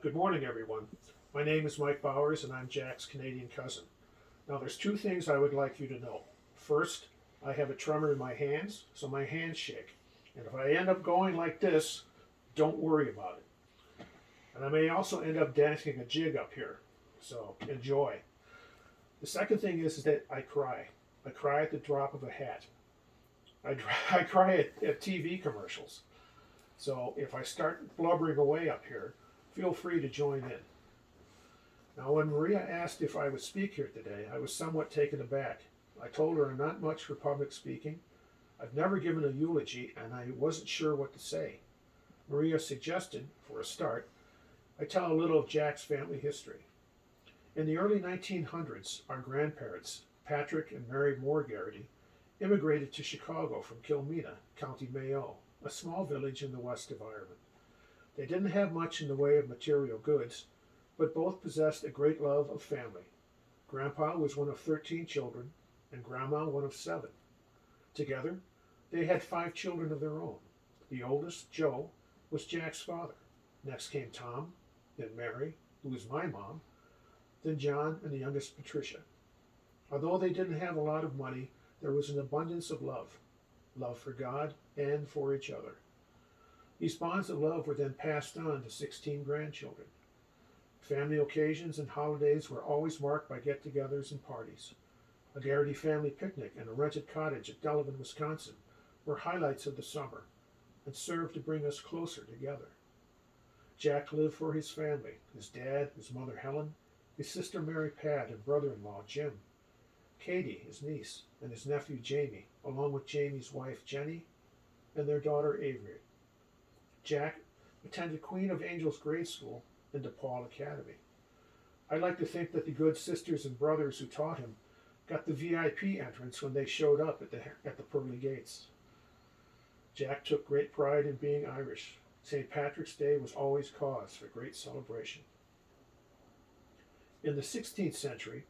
Good morning, everyone. My name is Mike Bowers, and I'm Jack's Canadian cousin. Now, there's two things I would like you to know. First, I have a tremor in my hands, so my hands shake. And if I end up going like this, don't worry about it. And I may also end up dancing a jig up here, so enjoy. The second thing is that I cry. I cry at the drop of a hat. I cry at TV commercials. So if I start blubbering away up here, feel free to join in. Now, when Maria asked if I would speak here today, I was somewhat taken aback. I told her I'm not much for public speaking. I've never given a eulogy, and I wasn't sure what to say. Maria suggested, for a start, I tell a little of Jack's family history. In the early 1900s, our grandparents, Patrick and Mary Moore Garrity, immigrated to Chicago from Kilmena, County Mayo, a small village in the west of Ireland. They didn't have much in the way of material goods, but both possessed a great love of family. Grandpa was one of 13 children, and Grandma one of 7. Together, they had 5 children of their own. The oldest, Joe, was Jack's father. Next came Tom, then Mary, who was my mom, then John, and the youngest, Patricia. Although they didn't have a lot of money, there was an abundance of love for God and for each other. These bonds of love were then passed on to 16 grandchildren. Family occasions and holidays were always marked by get-togethers and parties. A Garrity family picnic and a rented cottage at Delavan, Wisconsin were highlights of the summer and served to bring us closer together. Jack lived for his family, his dad, his mother Helen, his sister Mary Pat, and brother-in-law Jim, Katie, his niece, and his nephew Jamie, along with Jamie's wife Jenny and their daughter Avery. Jack attended Queen of Angels Grade School and DePaul Academy. I like to think that the good sisters and brothers who taught him got the VIP entrance when they showed up at the pearly gates. Jack took great pride in being Irish. St. Patrick's Day was always cause for great celebration. In the 16th century,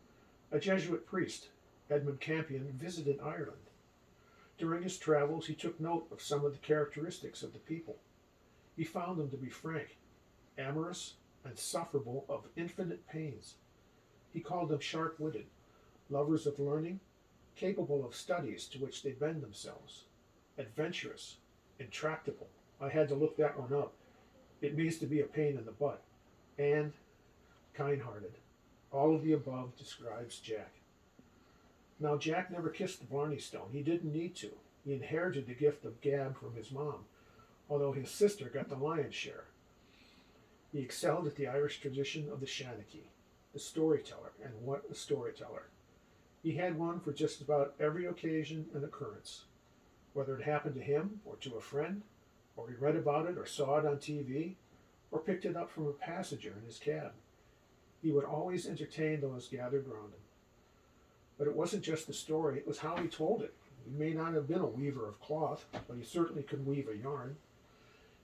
a Jesuit priest, Edmund Campion, visited Ireland. During his travels, he took note of some of the characteristics of the people. He found them to be frank, amorous, and sufferable of infinite pains. He called them sharp-witted, lovers of learning, capable of studies to which they bend themselves, adventurous, intractable. I had to look that one up. It means to be a pain in the butt, and kind-hearted. All of the above describes Jack. Now, Jack never kissed the Blarney Stone. He didn't need to. He inherited the gift of gab from his mom, although his sister got the lion's share. He excelled at the Irish tradition of the Shanachie, the storyteller, and what a storyteller. He had one for just about every occasion and occurrence, whether it happened to him or to a friend, or he read about it or saw it on TV, or picked it up from a passenger in his cab. He would always entertain those gathered round him. But it wasn't just the story, it was how he told it. He may not have been a weaver of cloth, but he certainly could weave a yarn.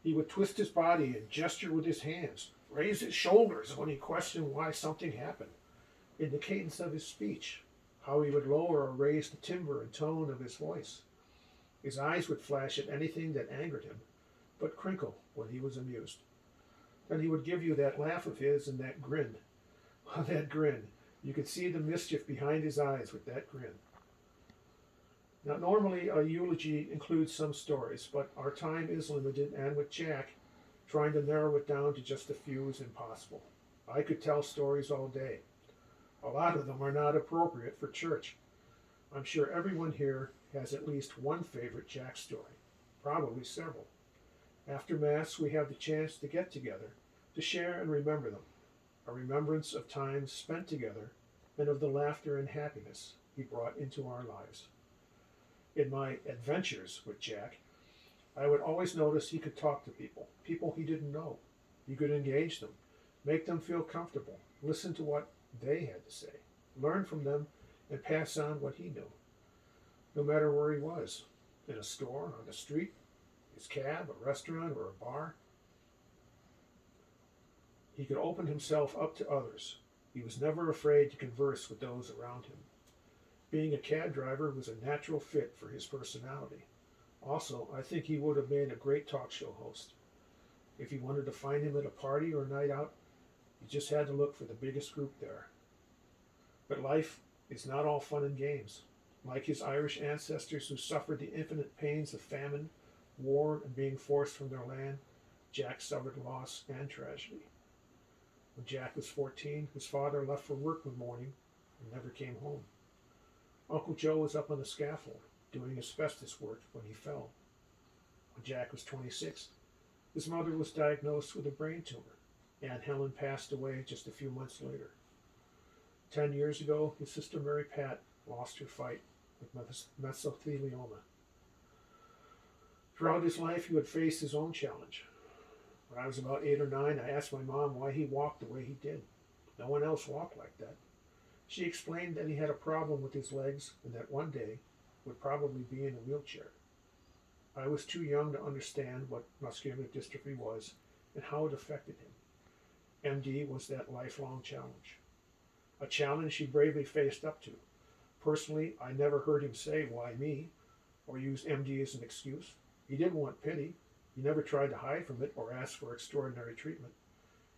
He would twist his body and gesture with his hands, raise his shoulders when he questioned why something happened, in the cadence of his speech, how he would lower or raise the timbre and tone of his voice. His eyes would flash at anything that angered him, but crinkle when he was amused. Then he would give you that laugh of his and that grin. That grin. You could see the mischief behind his eyes with that grin. Now, normally a eulogy includes some stories, but our time is limited, and with Jack, trying to narrow it down to just a few is impossible. I could tell stories all day. A lot of them are not appropriate for church. I'm sure everyone here has at least one favorite Jack story, probably several. After Mass, we have the chance to get together, to share and remember them, a remembrance of times spent together and of the laughter and happiness he brought into our lives. In my adventures with Jack, I would always notice he could talk to people he didn't know. He could engage them, make them feel comfortable, listen to what they had to say, learn from them, and pass on what he knew. No matter where he was, in a store, on the street, his cab, a restaurant, or a bar, he could open himself up to others. He was never afraid to converse with those around him. Being a cab driver was a natural fit for his personality. Also, I think he would have made a great talk show host. If you wanted to find him at a party or a night out, you just had to look for the biggest group there. But life is not all fun and games. Like his Irish ancestors who suffered the infinite pains of famine, war, and being forced from their land, Jack suffered loss and tragedy. When Jack was 14, his father left for work one morning and never came home. Uncle Joe was up on the scaffold doing asbestos work when he fell. When Jack was 26, his mother was diagnosed with a brain tumor. Aunt Helen passed away just a few months later. 10 years ago, his sister Mary Pat lost her fight with mesothelioma. Throughout his life, he would face his own challenge. When I was about 8 or 9, I asked my mom why he walked the way he did. No one else walked like that. She explained that he had a problem with his legs and that one day would probably be in a wheelchair. I was too young to understand what muscular dystrophy was and how it affected him. MD was that lifelong challenge. A challenge he bravely faced up to. Personally, I never heard him say, "Why me?" or use MD as an excuse. He didn't want pity. He never tried to hide from it or ask for extraordinary treatment.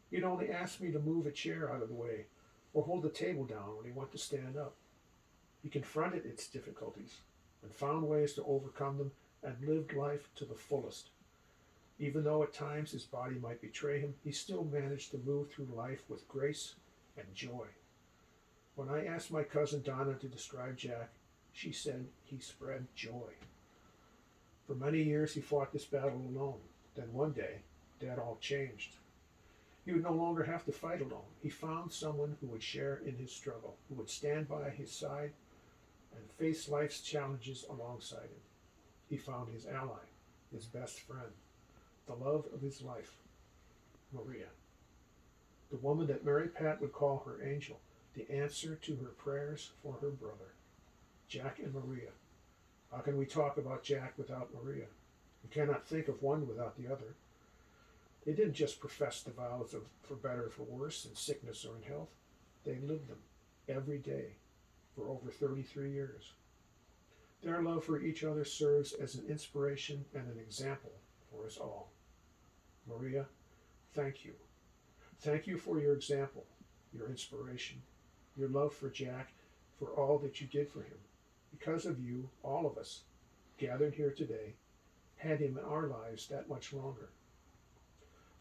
He'd only ask me to move a chair out of the way or hold the table down when he wanted to stand up. He confronted its difficulties and found ways to overcome them and lived life to the fullest. Even though at times his body might betray him, he still managed to move through life with grace and joy. When I asked my cousin Donna to describe Jack, she said he spread joy. For many years he fought this battle alone. Then one day, that all changed. He would no longer have to fight alone. He found someone who would share in his struggle, who would stand by his side and face life's challenges alongside him. He found his ally, his best friend, the love of his life, Maria. The woman that Mary Pat would call her angel, the answer to her prayers for her brother. Jack and Maria. How can we talk about Jack without Maria? We cannot think of one without the other. They didn't just profess the vows of for better or for worse, in sickness or in health. They lived them every day for over 33 years. Their love for each other serves as an inspiration and an example for us all. Maria, thank you. Thank you for your example, your inspiration, your love for Jack, for all that you did for him. Because of you, all of us, gathered here today, had him in our lives that much longer.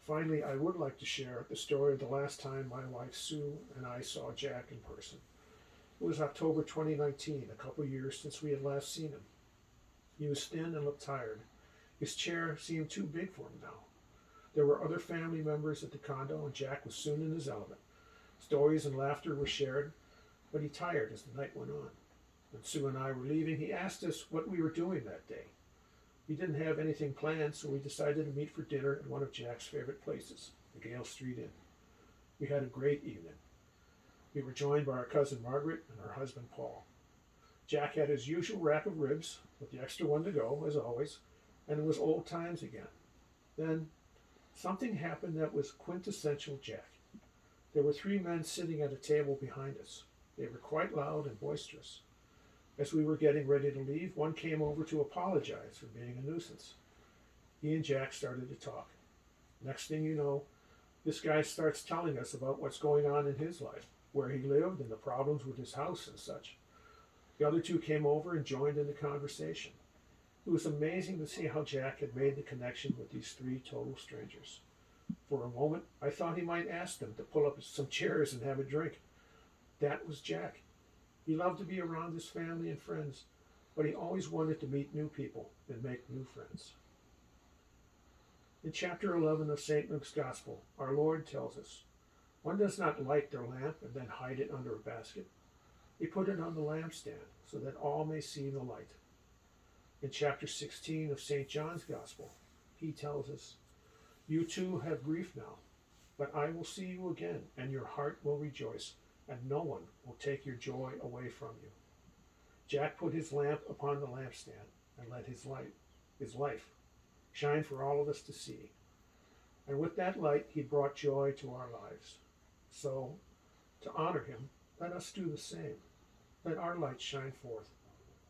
Finally, I would like to share the story of the last time my wife Sue and I saw Jack in person. It was October 2019, a couple years since we had last seen him. He was thin and looked tired. His chair seemed too big for him now. There were other family members at the condo, and Jack was soon in his element. Stories and laughter were shared, but he tired as the night went on. When Sue and I were leaving, he asked us what we were doing that day. We didn't have anything planned, so we decided to meet for dinner at one of Jack's favorite places, the Gale Street Inn. We had a great evening. We were joined by our cousin Margaret and her husband Paul. Jack had his usual rack of ribs, with the extra one to go, as always, and it was old times again. Then, something happened that was quintessential Jack. There were 3 men sitting at a table behind us. They were quite loud and boisterous. As we were getting ready to leave, one came over to apologize for being a nuisance. He and Jack started to talk. Next thing you know, this guy starts telling us about what's going on in his life, where he lived and the problems with his house and such. The other 2 came over and joined in the conversation. It was amazing to see how Jack had made the connection with these 3 total strangers. For a moment, I thought he might ask them to pull up some chairs and have a drink. That was Jack. He loved to be around his family and friends, but he always wanted to meet new people and make new friends. In chapter 11 of St. Luke's Gospel, our Lord tells us, one does not light their lamp and then hide it under a basket. They put it on the lampstand so that all may see the light. In chapter 16 of St. John's Gospel, he tells us, you too have grief now, but I will see you again, and your heart will rejoice, and no one will take your joy away from you. Jack put his lamp upon the lampstand and let his life, shine for all of us to see. And with that light, he brought joy to our lives. So, to honor him, let us do the same. Let our light shine forth,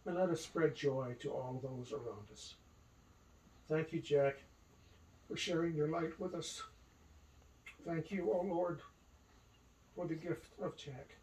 and let us spread joy to all those around us. Thank you, Jack. for sharing your light with us. Thank you, O Lord, for the gift of Jack.